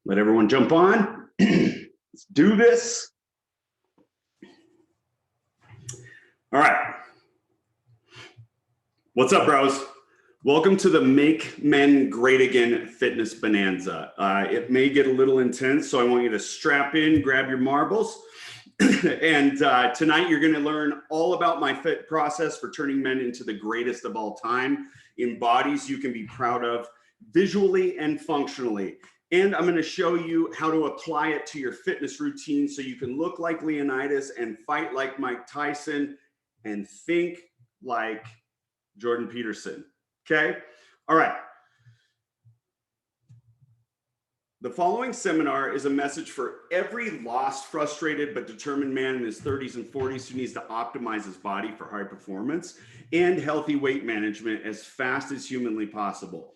Let everyone jump on. Let's do this. All right. What's up, bros? Welcome to the Make Men Great Again Fitness Bonanza. It may get a little intense, so I want you to strap in, grab your marbles. And tonight you're going to learn all about my fit process for turning men into the greatest of all time in bodies you can be proud of visually and functionally. And I'm going to show you how to apply it to your fitness routine so you can look like Leonidas and fight like Mike Tyson and think like Jordan Peterson. Okay? All right. The following seminar is a message for every lost, frustrated, but determined man in his 30s and 40s who needs to optimize his body for high performance and healthy weight management as fast as humanly possible.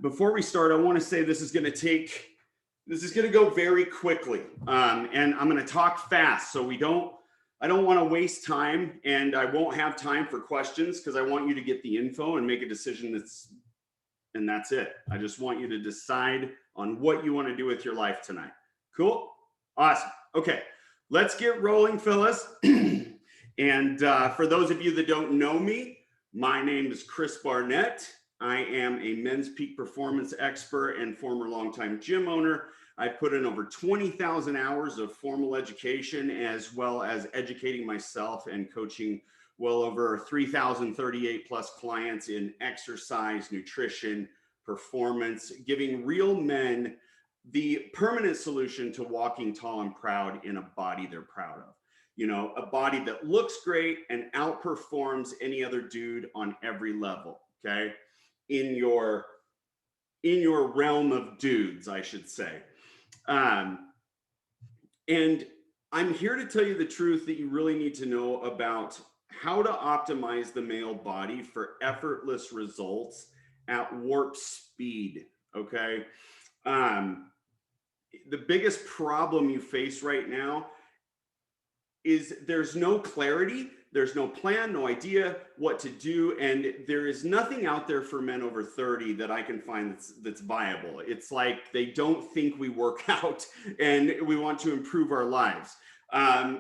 Before we start, I want to say this is going to go very quickly, and I'm going to talk fast, so I don't want to waste time, and I won't have time for questions because I want you to get the info and make a decision and that's it. I just want you to decide on what you want to do with your life tonight. Cool? Awesome. Okay, let's get rolling, fellas. And for those of you that don't know me, my name is Chris Barnett. I am a men's peak performance expert and former longtime gym owner. I've put in over 20,000 hours of formal education, as well as educating myself and coaching well over 3,038 plus clients in exercise, nutrition, performance, giving real men the permanent solution to walking tall and proud in a body they're proud of. You know, a body that looks great and outperforms any other dude on every level, okay? In your realm of dudes, I should say. And I'm here to tell you the truth that you really need to know about how to optimize the male body for effortless results at warp speed, okay? The biggest problem you face right now is there's no clarity, there's no plan, no idea what to do, and there is nothing out there for men over 30 that I can find that's viable. It's like they don't think we work out and we want to improve our lives.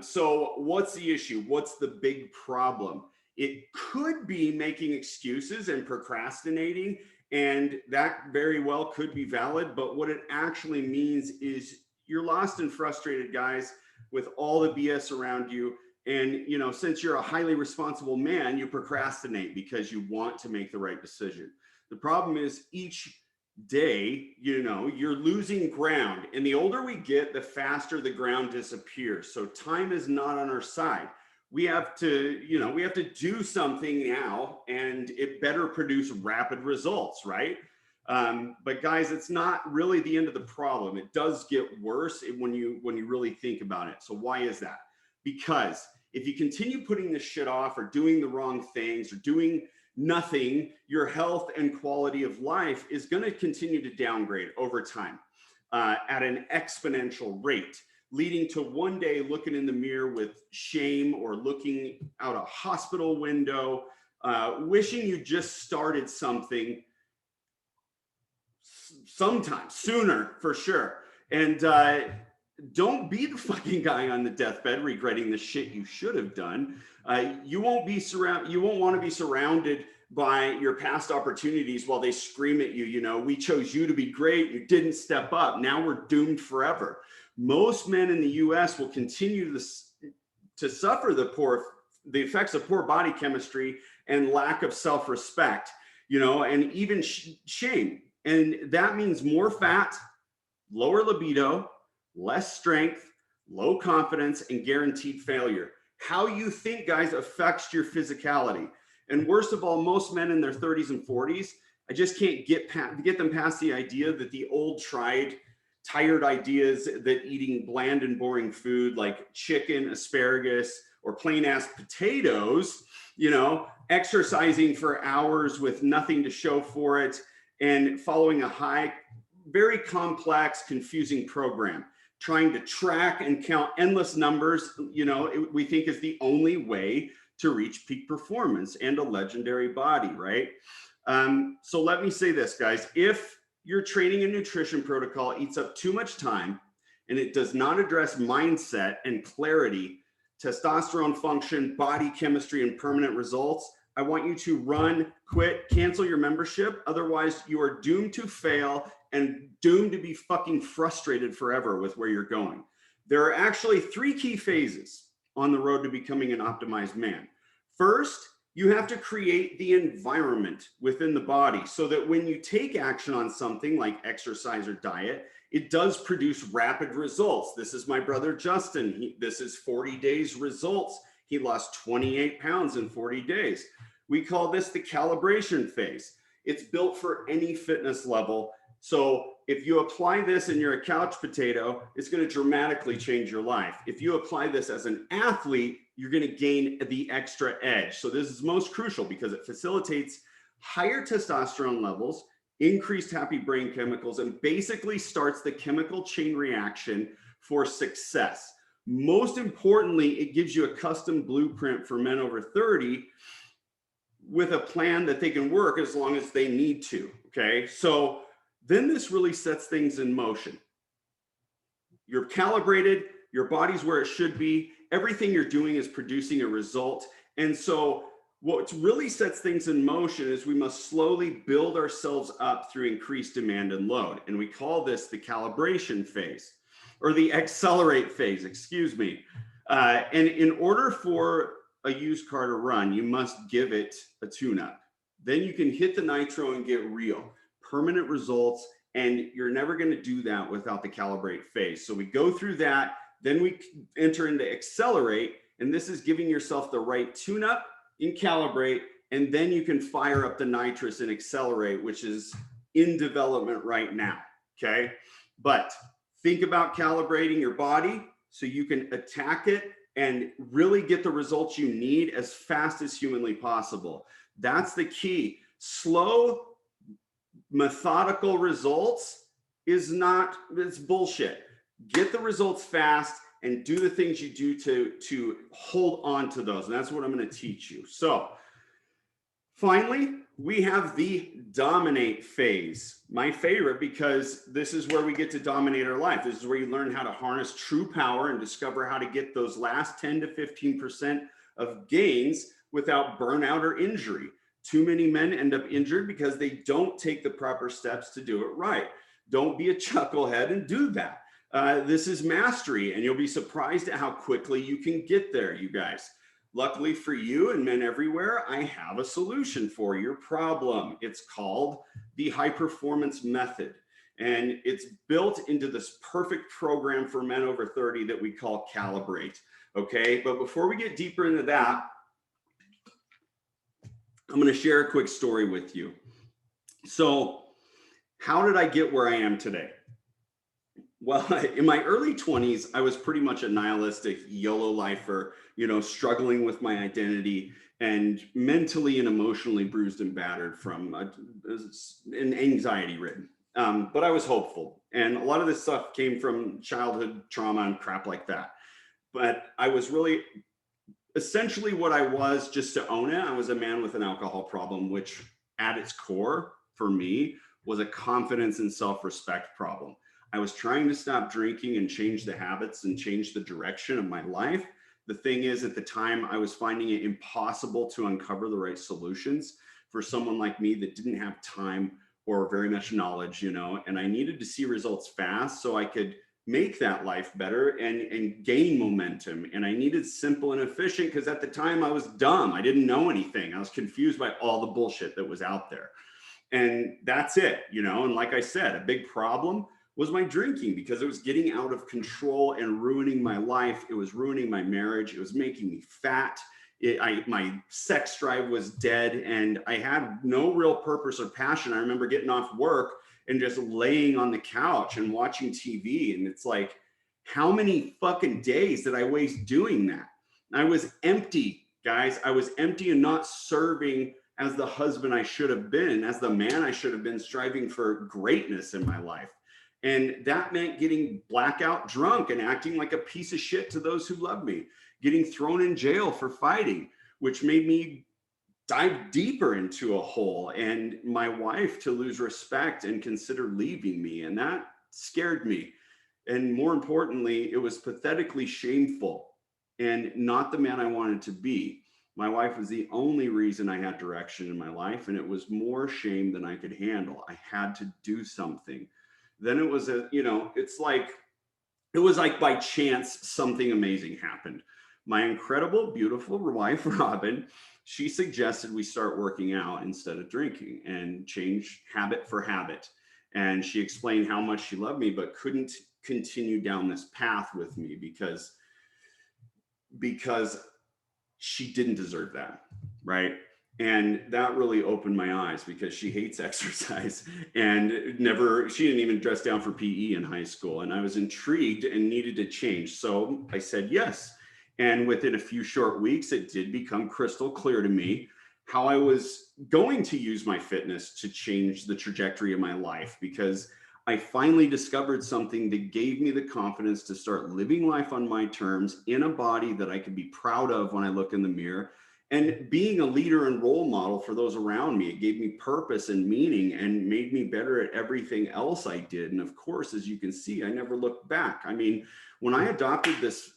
So what's the issue? What's the big problem? It could be making excuses and procrastinating, and that very well could be valid, but what it actually means is you're lost and frustrated, guys, with all the BS around you. And, you know, since you're a highly responsible man, you procrastinate because you want to make the right decision. The problem is each day, you know, you're losing ground. And the older we get, the faster the ground disappears. So time is not on our side. We have to, you know, we have to do something now, and it better produce rapid results, right? But guys, it's not really the end of the problem. It does get worse when you really think about it. So why is that? Because if you continue putting this shit off or doing the wrong things or doing nothing, your health and quality of life is going to continue to downgrade over time at an exponential rate, leading to one day looking in the mirror with shame or looking out a hospital window, wishing you just started something sometime sooner, for sure. And don't be the fucking guy on the deathbed regretting the shit you should have done. You won't want to be surrounded by your past opportunities while they scream at you, you know, we chose you to be great, you didn't step up, now we're doomed forever. Most men in the US will continue to suffer the effects of poor body chemistry and lack of self-respect, you know, and even shame. And that means more fat, lower libido, less strength, low confidence, and guaranteed failure. How you think, guys, affects your physicality. And worst of all, most men in their 30s and 40s, I just can't get them past the idea that the old tired ideas that eating bland and boring food like chicken, asparagus, or plain ass potatoes, you know, exercising for hours with nothing to show for it, and following a very complex, confusing program, trying to track and count endless numbers, you know, we think is the only way to reach peak performance and a legendary body, right? So let me say this, guys, if your training and nutrition protocol eats up too much time and it does not address mindset and clarity, testosterone function, body chemistry, and permanent results, I want you to run, quit, cancel your membership. Otherwise, you are doomed to fail and doomed to be fucking frustrated forever with where you're going. There are actually 3 key phases on the road to becoming an optimized man. First, you have to create the environment within the body so that when you take action on something like exercise or diet, it does produce rapid results. This is my brother Justin. This is 40 days results. He lost 28 pounds in 40 days. We call this the calibration phase. It's built for any fitness level. So if you apply this and you're a couch potato, it's going to dramatically change your life. If you apply this as an athlete, you're going to gain the extra edge. So this is most crucial because it facilitates higher testosterone levels, increased happy brain chemicals, and basically starts the chemical chain reaction for success. Most importantly, it gives you a custom blueprint for men over 30 with a plan that they can work as long as they need to, okay? So then this really sets things in motion. You're calibrated, your body's where it should be, everything you're doing is producing a result. And so what really sets things in motion is we must slowly build ourselves up through increased demand and load. And we call this the calibration phase, or the accelerate phase, excuse me. And in order for a used car to run, you must give it a tune-up. Then you can hit the nitro and get real, permanent results, and you're never going to do that without the calibrate phase. So we go through that, then we enter into accelerate, and this is giving yourself the right tune-up in calibrate, and then you can fire up the nitrous and accelerate, which is in development right now, okay? But think about calibrating your body so you can attack it and really get the results you need as fast as humanly possible. That's the key. Slow, methodical results is not, it's bullshit. Get the results fast and do the things you do to hold on to those. And that's what I'm going to teach you. So finally, we have the dominate phase. My favorite, because this is where we get to dominate our life. This is where you learn how to harness true power and discover how to get those last 10 to 15% of gains without burnout or injury. Too many men end up injured because they don't take the proper steps to do it right. Don't be a chucklehead and do that. This is mastery, and you'll be surprised at how quickly you can get there, you guys. Luckily for you and men everywhere, I have a solution for your problem. It's called the high performance method. And it's built into this perfect program for men over 30 that we call Calibrate. Okay, but before we get deeper into that, I'm going to share a quick story with you. So how did I get where I am today? Well, in my early 20s, I was pretty much a nihilistic YOLO lifer, you know, struggling with my identity and mentally and emotionally bruised and battered from an anxiety ridden. But I was hopeful. And a lot of this stuff came from childhood trauma and crap like that. But I was really essentially what I was, just to own it. I was a man with an alcohol problem, which at its core for me was a confidence and self-respect problem. I was trying to stop drinking and change the habits and change the direction of my life. The thing is, at the time, I was finding it impossible to uncover the right solutions for someone like me that didn't have time or very much knowledge, you know, and I needed to see results fast so I could make that life better and gain momentum. And I needed simple and efficient because at the time I was dumb. I didn't know anything. I was confused by all the bullshit that was out there. And that's it, you know, and like I said, a big problem was my drinking because it was getting out of control and ruining my life. It was ruining my marriage. It was making me fat. My sex drive was dead and I had no real purpose or passion. I remember getting off work and just laying on the couch and watching TV. And it's like, how many fucking days did I waste doing that? I was empty, guys. I was empty and not serving as the husband I should have been, as the man I should have been, striving for greatness in my life. And that meant getting blackout drunk and acting like a piece of shit to those who love me, getting thrown in jail for fighting, which made me dive deeper into a hole, and my wife to lose respect and consider leaving me. And that scared me. And more importantly, it was pathetically shameful and not the man I wanted to be. My wife was the only reason I had direction in my life, and it was more shame than I could handle. I had to do something. Then it was it was like by chance something amazing happened. My incredible, beautiful wife, Robin, she suggested we start working out instead of drinking and change habit for habit. And she explained how much she loved me, but couldn't continue down this path with me because she didn't deserve that, right? And that really opened my eyes because she hates exercise and she didn't even dress down for PE in high school. And I was intrigued and needed to change. So I said yes. And within a few short weeks, it did become crystal clear to me how I was going to use my fitness to change the trajectory of my life, because I finally discovered something that gave me the confidence to start living life on my terms in a body that I could be proud of when I look in the mirror, and being a leader and role model for those around me. It gave me purpose and meaning and made me better at everything else I did. And of course, as you can see, I never looked back. I mean, when I adopted this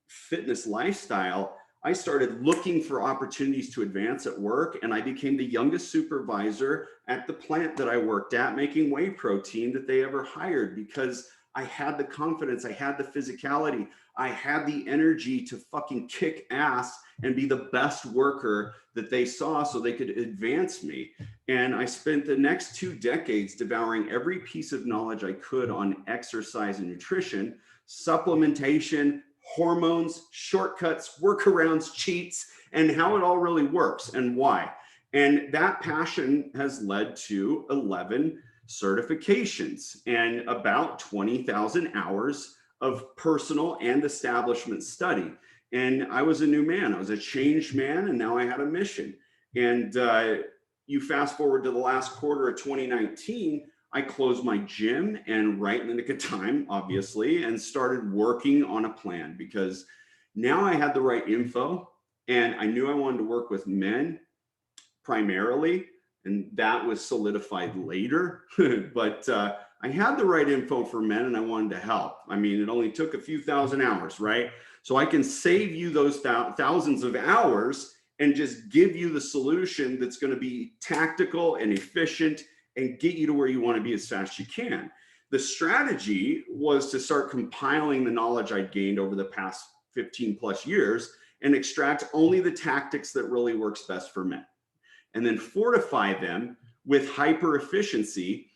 fitness lifestyle, I started looking for opportunities to advance at work, and I became the youngest supervisor at the plant that I worked at, making whey protein that they ever hired, because I had the confidence, I had the physicality, I had the energy to fucking kick ass and be the best worker that they saw so they could advance me. And I spent the next 2 decades devouring every piece of knowledge I could on exercise and nutrition, supplementation, hormones, shortcuts, workarounds, cheats, and how it all really works and why. And that passion has led to 11 certifications and about 20,000 hours of personal and establishment study. And I was a new man. I was a changed man, and now I had a mission. And you fast forward to the last quarter of 2019, I closed my gym, and right in the nick of time, obviously, and started working on a plan, because now I had the right info and I knew I wanted to work with men primarily, and that was solidified later. But I had the right info for men, and I wanted to help. I mean, it only took a few thousand hours, right? So I can save you those thousands of hours and just give you the solution that's going to be tactical and efficient and get you to where you want to be as fast as you can. The strategy was to start compiling the knowledge I'd gained over the past 15 plus years and extract only the tactics that really works best for men, and then fortify them with hyper efficiency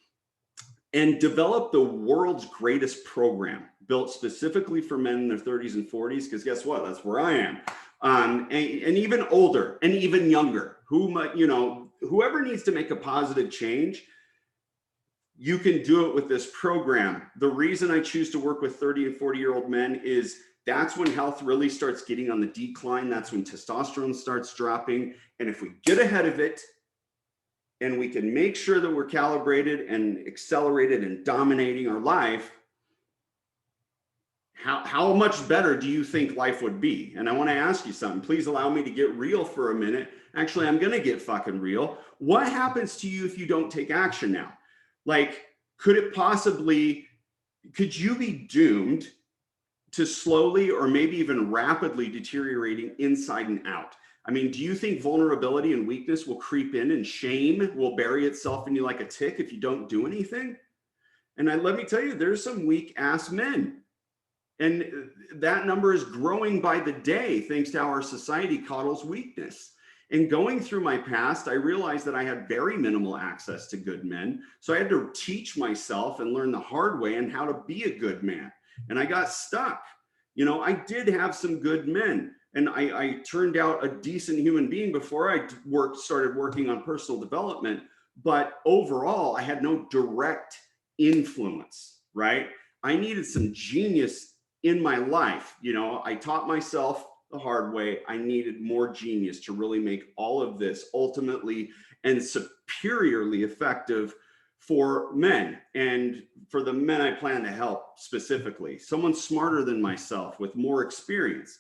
and develop the world's greatest program built specifically for men in their 30s and 40s, because guess what? That's where I am. And even older and even younger, whoever needs to make a positive change, you can do it with this program. The reason I choose to work with 30 and 40-year-old men is that's when health really starts getting on the decline. That's when testosterone starts dropping. And if we get ahead of it and we can make sure that we're calibrated and accelerated and dominating our life, how much better do you think life would be? And I want to ask you something. Please allow me to get real for a minute. Actually, I'm going to get fucking real. What happens to you if you don't take action now? Like, could you be doomed to slowly or maybe even rapidly deteriorating inside and out? I mean, do you think vulnerability and weakness will creep in and shame will bury itself in you like a tick if you don't do anything? And let me tell you, there's some weak ass men. And that number is growing by the day, thanks to how our society coddles weakness. And going through my past, I realized that I had very minimal access to good men. So I had to teach myself and learn the hard way on how to be a good man. And I got stuck. I did have some good men, and I turned out a decent human being before I started working on personal development. But overall, I had no direct influence, right? I needed some genius in my life. I taught myself the hard way. I needed more genius to really make all of this ultimately and superiorly effective for men, and for the men I plan to help specifically, someone smarter than myself with more experience.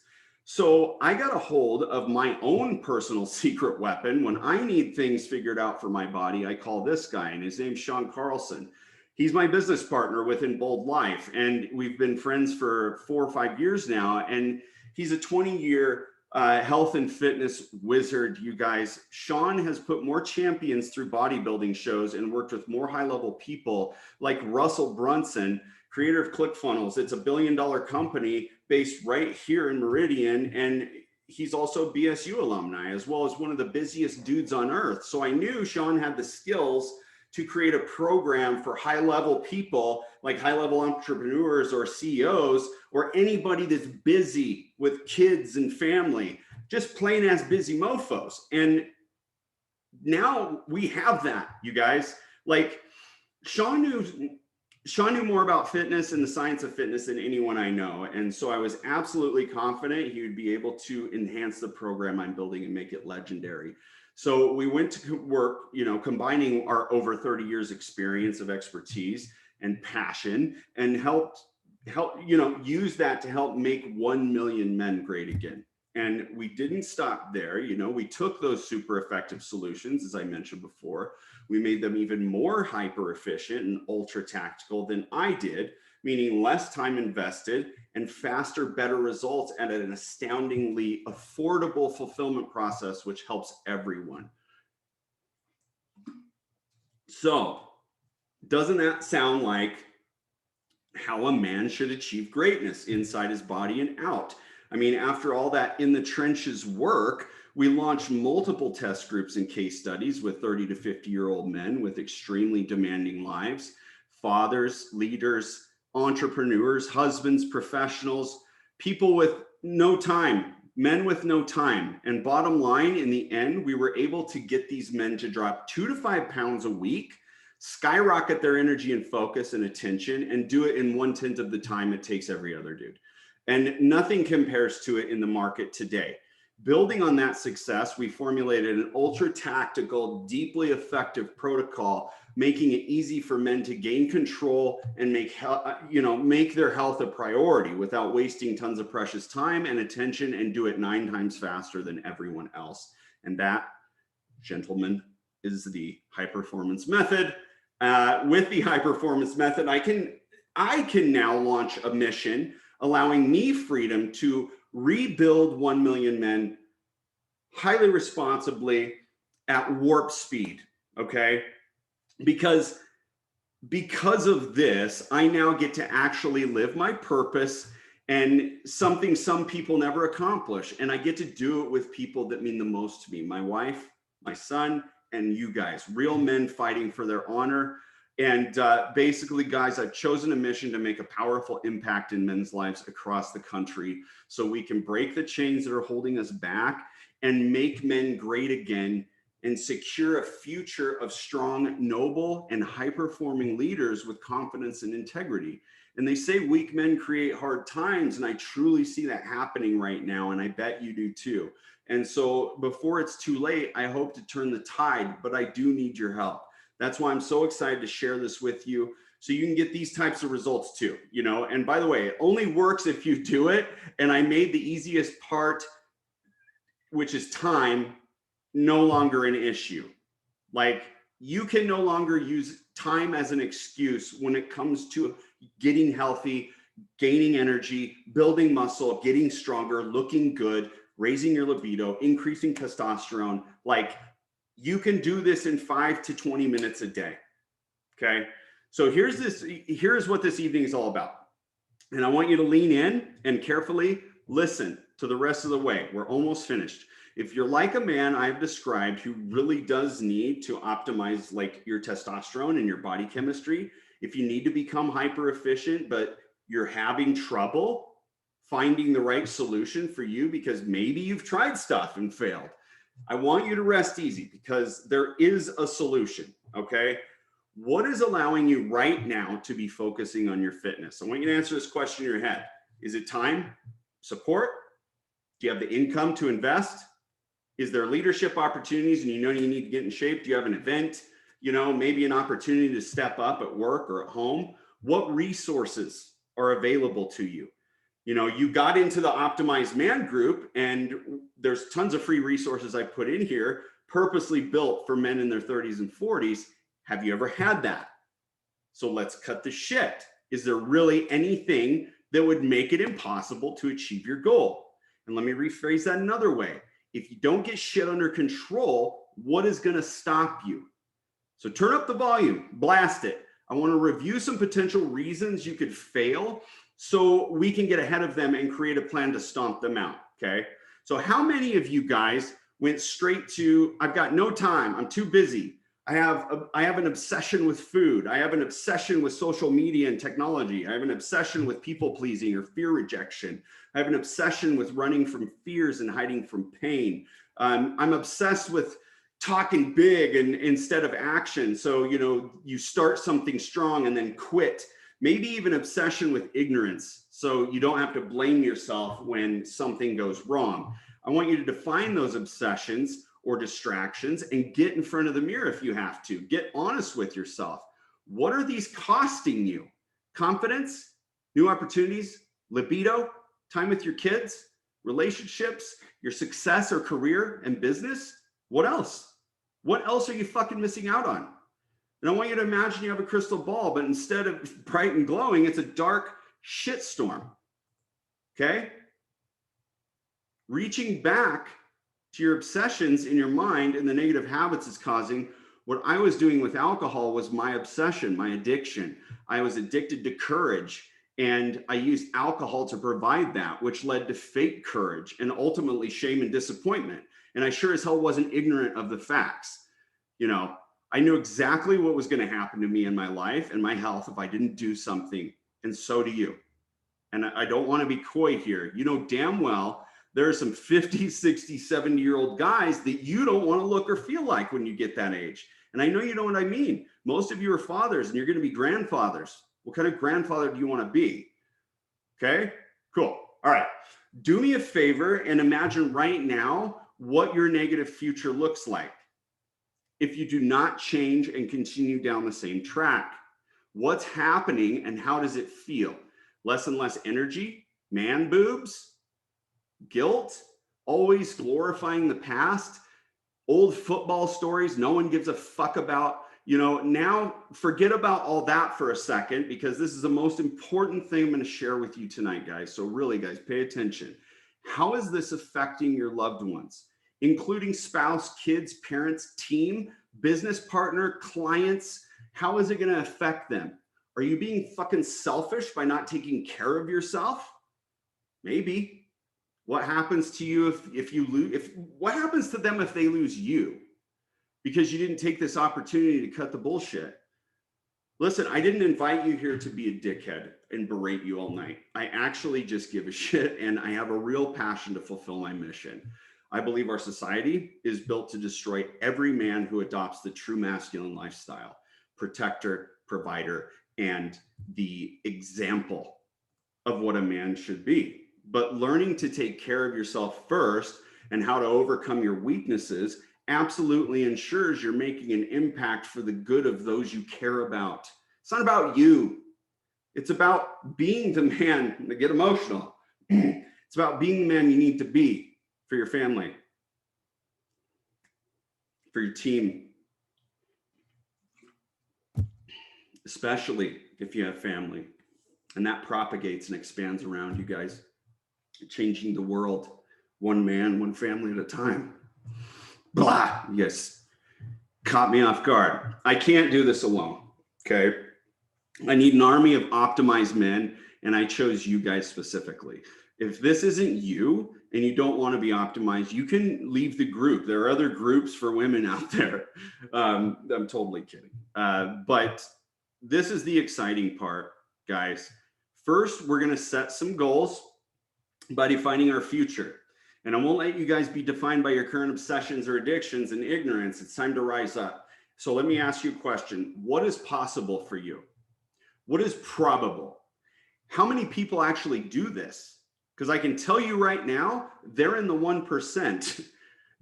So I got a hold of my own personal secret weapon. When I need things figured out for my body, I call this guy, and his name's Sean Carlson. He's my business partner within Bold Life, and we've been friends for 4 or 5 years now. And he's a 20-year health and fitness wizard, you guys. Sean has put more champions through bodybuilding shows and worked with more high-level people like Russell Brunson, creator of ClickFunnels. It's $1 billion company based right here in Meridian. And he's also BSU alumni, as well as one of the busiest dudes on earth. So I knew Sean had the skills to create a program for high level people, like high level entrepreneurs or CEOs, or anybody that's busy with kids and family, just plain as busy mofos. And now we have that, you guys. Like Sean knew more about fitness and the science of fitness than anyone I know. And so I was absolutely confident he would be able to enhance the program I'm building and make it legendary. So we went to work, combining our over 30 years experience of expertise and passion, and helped use that to help make 1 million men great again. And we didn't stop there. We took those super effective solutions, as I mentioned before. We made them even more hyper efficient and ultra tactical than I did, meaning less time invested and faster, better results at an astoundingly affordable fulfillment process, which helps everyone. So, doesn't that sound like how a man should achieve greatness inside his body and out? I mean, after all that in the trenches work, we launched multiple test groups and case studies with 30 to 50-year-old men with extremely demanding lives, fathers, leaders, entrepreneurs, husbands, professionals, people with no time, men with no time. And bottom line, in the end, we were able to get these men to drop 2 to 5 pounds a week, skyrocket their energy and focus and attention, and do it in 1/10 of the time it takes every other dude. And nothing compares to it in the market today. Building on that success, we formulated an ultra tactical, deeply effective protocol, making it easy for men to gain control and make their health a priority without wasting tons of precious time and attention, and do it 9 times faster than everyone else. And that, gentlemen, is the high performance method. With the high performance method, I can now launch a mission allowing me freedom to rebuild 1 million men highly responsibly at warp speed. Okay. Because of this, I now get to actually live my purpose, and something some people never accomplish. And I get to do it with people that mean the most to me: my wife, my son, and you guys, real men fighting for their honor. And basically, guys, I've chosen a mission to make a powerful impact in men's lives across the country so we can break the chains that are holding us back and make men great again, and secure a future of strong, noble, and high-performing leaders with confidence and integrity. And they say weak men create hard times, and I truly see that happening right now, and I bet you do too. And so before it's too late, I hope to turn the tide, but I do need your help. That's why I'm so excited to share this with you, so you can get these types of results too, And by the way, it only works if you do it. And I made the easiest part, which is time, no longer an issue. Like, you can no longer use time as an excuse when it comes to getting healthy, gaining energy, building muscle, getting stronger, looking good, raising your libido, increasing testosterone. Like, you can do this in 5 to 20 minutes a day. Okay. So here's what this evening is all about. And I want you to lean in and carefully listen to the rest of the way. We're almost finished. If you're like a man I've described who really does need to optimize like your testosterone and your body chemistry, if you need to become hyper efficient, but you're having trouble finding the right solution for you because maybe you've tried stuff and failed, I want you to rest easy, because there is a solution. Okay. What is allowing you right now to be focusing on your fitness? I want you to answer this question in your head. Is it time? Support? Do you have the income to invest? Is there leadership opportunities and you need to get in shape? Do you have an event? Maybe an opportunity to step up at work or at home? What resources are available to you? You got into the Optimized Man group, and there's tons of free resources I put in here, purposely built for men in their 30s and 40s. Have you ever had that? So let's cut the shit. Is there really anything that would make it impossible to achieve your goal? And let me rephrase that another way. If you don't get shit under control, what is going to stop you? So turn up the volume, blast it. I want to review some potential reasons you could fail so we can get ahead of them and create a plan to stomp them out, okay? So how many of you guys went straight to, I've got no time, I'm too busy. I have an obsession with food. I have an obsession with social media and technology. I have an obsession with people pleasing or fear rejection. I have an obsession with running from fears and hiding from pain. I'm obsessed with talking big and instead of action. So, you start something strong and then quit. Maybe even obsession with ignorance, so you don't have to blame yourself when something goes wrong. I want you to define those obsessions or distractions and get in front of the mirror if you have to. Get honest with yourself. What are these costing you? Confidence, new opportunities, libido, time with your kids, relationships, your success or career and business? What else? What else are you fucking missing out on? And I want you to imagine you have a crystal ball, but instead of bright and glowing, it's a dark shitstorm. Okay? Reaching back to your obsessions in your mind and the negative habits it's causing. What I was doing with alcohol was my obsession, my addiction. I was addicted to courage, and I used alcohol to provide that, which led to fake courage and ultimately shame and disappointment. And I sure as hell wasn't ignorant of the facts. I knew exactly what was going to happen to me in my life and my health if I didn't do something. And so do you. And I don't want to be coy here. You know damn well there are some 50, 60, 70-year-old guys that you don't want to look or feel like when you get that age. And I know you know what I mean. Most of you are fathers and you're going to be grandfathers. What kind of grandfather do you want to be? Okay, cool. All right. Do me a favor and imagine right now what your negative future looks like if you do not change and continue down the same track. What's happening and how does it feel? Less and less energy, man boobs, guilt, always glorifying the past, old football stories no one gives a fuck about. Now forget about all that for a second, because this is the most important thing I'm going to share with you tonight, guys. So really, guys, pay attention. How is this affecting your loved ones, including spouse, kids, parents, team, business partner, clients? How is it going to affect them? Are you being fucking selfish by not taking care of yourself? Maybe. What happens to you if you lose? What happens to them if they lose you because you didn't take this opportunity to cut the bullshit? Listen, I didn't invite you here to be a dickhead and berate you all night. I actually just give a shit, and I have a real passion to fulfill my mission. I believe our society is built to destroy every man who adopts the true masculine lifestyle, protector, provider, and the example of what a man should be. But learning to take care of yourself first and how to overcome your weaknesses absolutely ensures you're making an impact for the good of those you care about. It's not about you. It's about being the man. Get emotional. It's about being the man you need to be for your family, for your team, especially if you have family. And that propagates and expands around you guys, changing the world one man, one family at a time. Blah, yes, caught me off guard. I can't do this alone, okay? I need an army of optimized men, and I chose you guys specifically. If this isn't you and you don't want to be optimized, you can leave the group. There are other groups for women out there. I'm totally kidding. But this is the exciting part, guys. First, we're going to set some goals by defining our future. And I won't let you guys be defined by your current obsessions or addictions and ignorance. It's time to rise up. So let me ask you a question. What is possible for you? What is probable? How many people actually do this? Because I can tell you right now, they're in the 1%.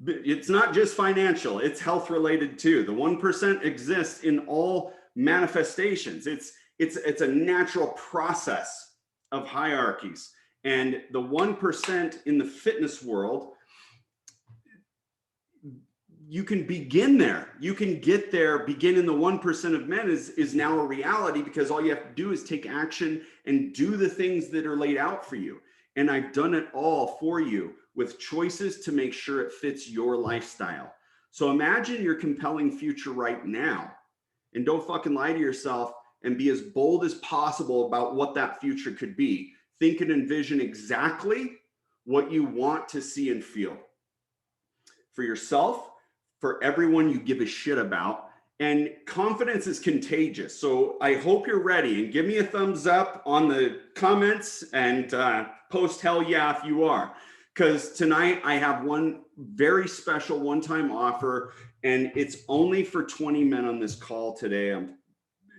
It's not just financial, it's health related too. The 1% exists in all manifestations. It's a natural process of hierarchies. And the 1% in the fitness world, you can begin there. You can get there. Begin in the 1% of men is now a reality, because all you have to do is take action and do the things that are laid out for you. And I've done it all for you with choices to make sure it fits your lifestyle. So imagine your compelling future right now, and don't fucking lie to yourself, and be as bold as possible about what that future could be. Think and envision exactly what you want to see and feel for yourself, for everyone you give a shit about. And confidence is contagious. So I hope you're ready, and give me a thumbs up on the comments, and post hell yeah if you are. Because tonight I have one very special one-time offer, and it's only for 20 men on this call today.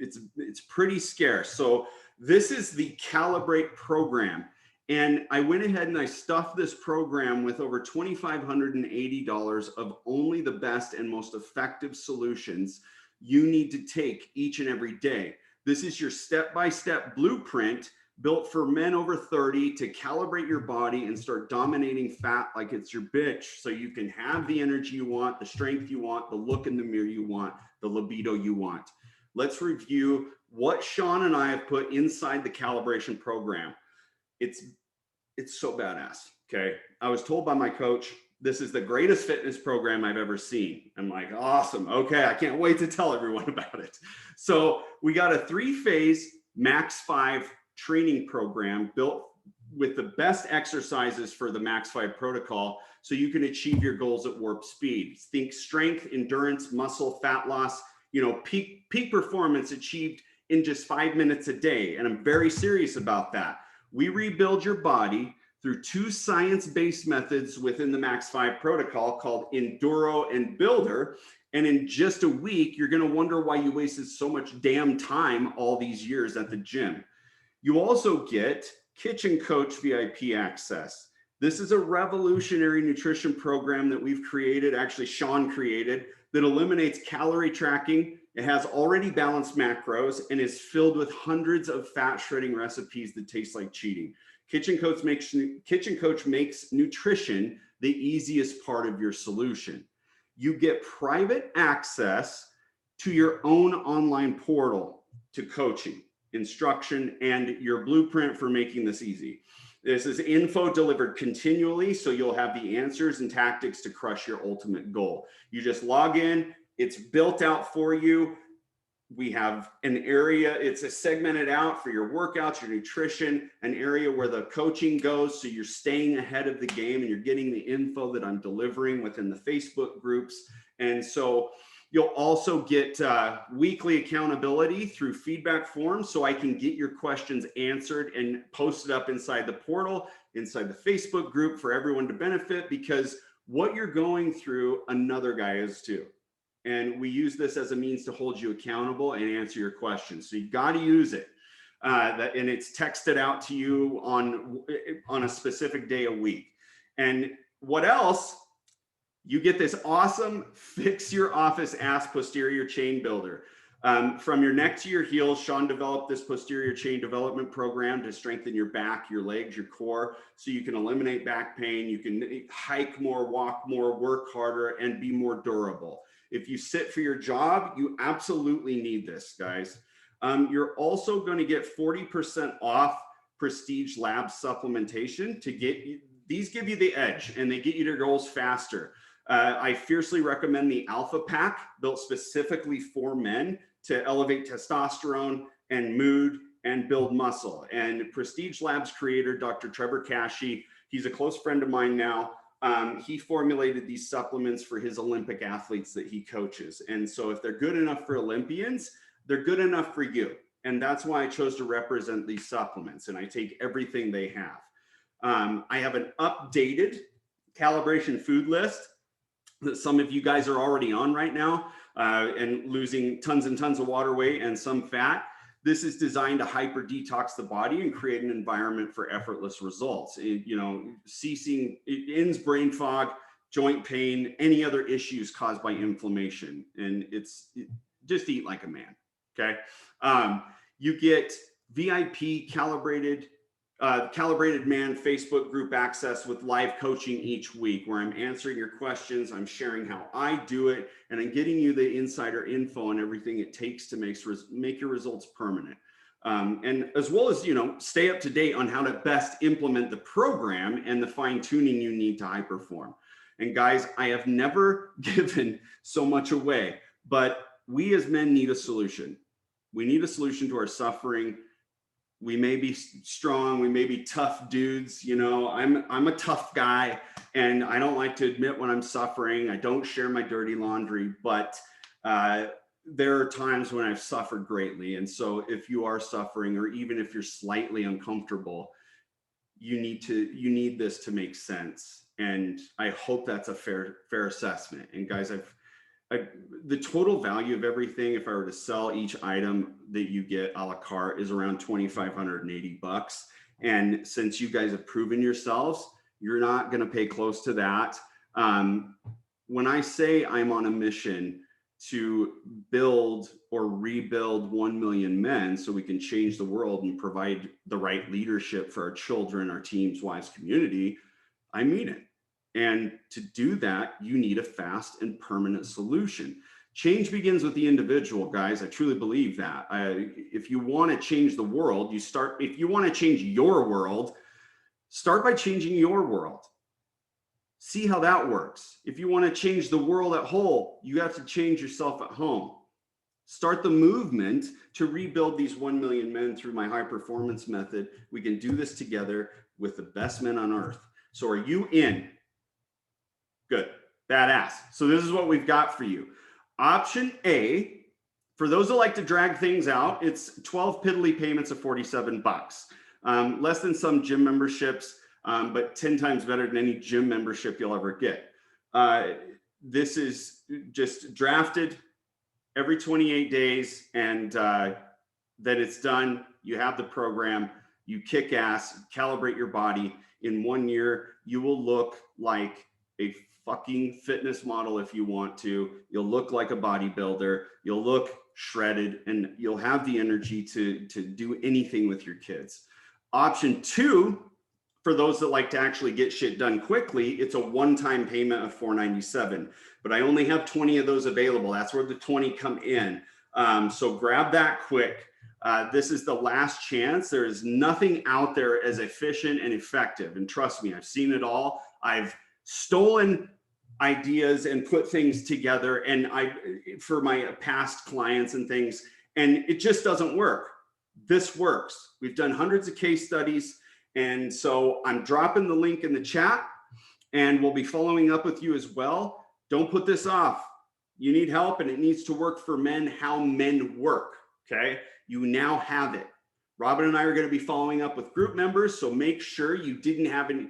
It's pretty scarce. So this is the Calibrate program. And I went ahead and I stuffed this program with over $2,580 of only the best and most effective solutions you need to take each and every day. This is your step-by-step blueprint built for men over 30 to calibrate your body and start dominating fat like it's your bitch, so you can have the energy you want, the strength you want, the look in the mirror you want, the libido you want. Let's review what Sean and I have put inside the calibration program. It's so badass. Okay. I was told by my coach, this is the greatest fitness program I've ever seen. I'm like, awesome. Okay. I can't wait to tell everyone about it. So we got a 3-phase Max 5 training program built with the best exercises for the Max 5 protocol, so you can achieve your goals at warp speed. Think strength, endurance, muscle, fat loss, peak performance achieved in just 5 minutes a day. And I'm very serious about that. We rebuild your body through 2 science-based methods within the Max 5 protocol called Enduro and Builder. And in just a week, you're going to wonder why you wasted so much damn time all these years at the gym. You also get Kitchen Coach VIP access. This is a revolutionary nutrition program that we've created, actually Sean created, that eliminates calorie tracking. It has already balanced macros and is filled with hundreds of fat shredding recipes that taste like cheating. Kitchen Coach makes nutrition the easiest part of your solution. You get private access to your own online portal to coaching, instruction, and your blueprint for making this easy. This is info delivered continually, so you'll have the answers and tactics to crush your ultimate goal. You just log in, it's built out for you. We have an area, it's a segmented out for your workouts, your nutrition, an area where the coaching goes, so you're staying ahead of the game and you're getting the info that I'm delivering within the Facebook groups. And so you'll also get weekly accountability through feedback forms, so I can get your questions answered and posted up inside the portal, inside the Facebook group for everyone to benefit, because what you're going through, another guy is too. And we use this as a means to hold you accountable and answer your questions. So you got to use it. And it's texted out to you on a specific day a week. And what else? You get this awesome fix your office ass posterior chain builder. From your neck to your heels, Sean developed this posterior chain development program to strengthen your back, your legs, your core, so you can eliminate back pain, you can hike more, walk more, work harder, and be more durable. If you sit for your job, you absolutely need this, guys. You're also going to get 40% off Prestige Lab supplementation. These give you the edge, and they get you to your goals faster. I fiercely recommend the Alpha Pack, built specifically for men to elevate testosterone and mood and build muscle. And Prestige Labs creator, Dr. Trevor Kashey, he's a close friend of mine now. He formulated these supplements for his Olympic athletes that he coaches. And so if they're good enough for Olympians, they're good enough for you. And that's why I chose to represent these supplements. And I take everything they have. I have an updated calibration food list that some of you guys are already on right now, and losing tons and tons of water weight and some fat. This is designed to hyper detox the body and create an environment for effortless results. It ends brain fog, joint pain, any other issues caused by inflammation. And just eat like a man. Okay. You get VIP calibrated Calibrated Man Facebook group access with live coaching each week, where I'm answering your questions, I'm sharing how I do it, and I'm getting you the insider info and everything it takes to make your results permanent. And as well as, stay up to date on how to best implement the program and the fine tuning you need to high perform. And guys, I have never given so much away, but we as men need a solution. We need a solution to our suffering. We may be strong, we may be tough dudes, I'm a tough guy, and I don't like to admit when I'm suffering. I don't share my dirty laundry, but there are times when I've suffered greatly. And so if you are suffering, or even if you're slightly uncomfortable, you need this to make sense. And I hope that's a fair assessment. And guys, the total value of everything, if I were to sell each item that you get a la carte, is around $2,580. And since you guys have proven yourselves, you're not going to pay close to that. When I say I'm on a mission to build or rebuild 1 million men so we can change the world and provide the right leadership for our children, our teams, wives, community, I mean it. And to do that, you need a fast and permanent solution. Change begins with the individual, guys. I truly believe that. If you want to change the world, if you want to change your world, start by changing your world. See how that works. If you want to change the world at whole, you have to change yourself at home. Start the movement to rebuild these 1 million men through my high performance method. We can do this together with the best men on earth. So are you in? Good. Badass. So this is what we've got for you. Option A, for those that like to drag things out, it's 12 piddly payments of $47. Less than some gym memberships, but 10 times better than any gym membership you'll ever get. This is just drafted every 28 days, and then it's done. You have the program, you kick ass, calibrate your body. In 1 year, you will look like a fucking fitness model if you want to. You'll look like a bodybuilder. You'll look shredded, and you'll have the energy to do anything with your kids. Option 2, for those that like to actually get shit done quickly, it's a one-time payment of $497. But I only have 20 of those available. That's where the 20 come in. So grab that quick. This is the last chance. There is nothing out there as efficient and effective. And trust me, I've seen it all. I've stolen ideas and put things together for my past clients and things, and it just doesn't work. This works. We've done hundreds of case studies. And so I'm dropping the link in the chat, and we'll be following up with you as well. Don't put this off. You need help, and it needs to work for men how men work. Okay. You now have it. Robin and I are going to be following up with group members. So make sure you didn't have any,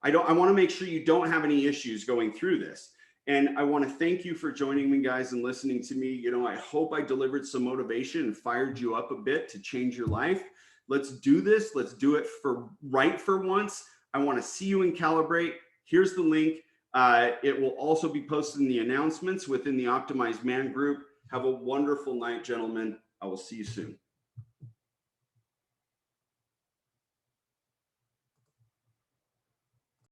I want to make sure you don't have any issues going through this. And I want to thank you for joining me, guys, and listening to me. I hope I delivered some motivation and fired you up a bit to change your life. Let's do this. Let's do it for once. I want to see you in Calibrate. Here's the link. It will also be posted in the announcements within the Optimized Man group. Have a wonderful night, gentlemen. I will see you soon.